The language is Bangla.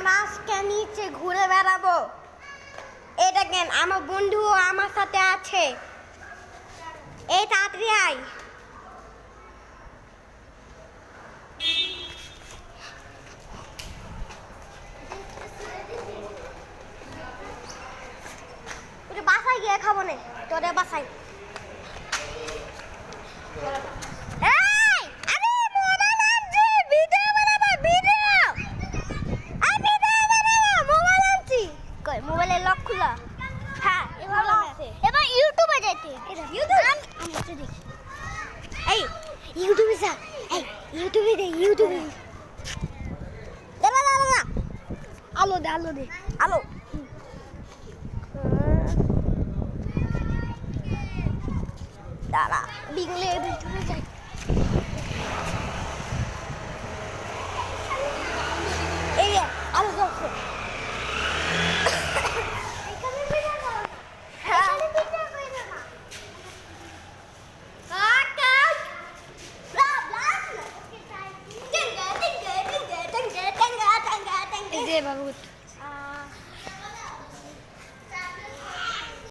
আমরা আজকে নিচে ঘুরে বেড়াবো। এটা কেন আমার বন্ধু আমার সাথে আছে। এই তাড়াতাড়ি আয়। বাসায় গিয়ে খাবো না, তোদের বাসায়। মোবাইলের লক খোলা। হ্যাঁ এবার ইউটিউবে যাইতে। দেখি এই ইউটিউবে যা। এই ইউটিউবে দে, ইউটিউবে দাঁড়া আলো দে, আলো দে, আলো। দাঁড়া বিগলে ভিতরে যাই। এই আলো জ্বলছে। বাবু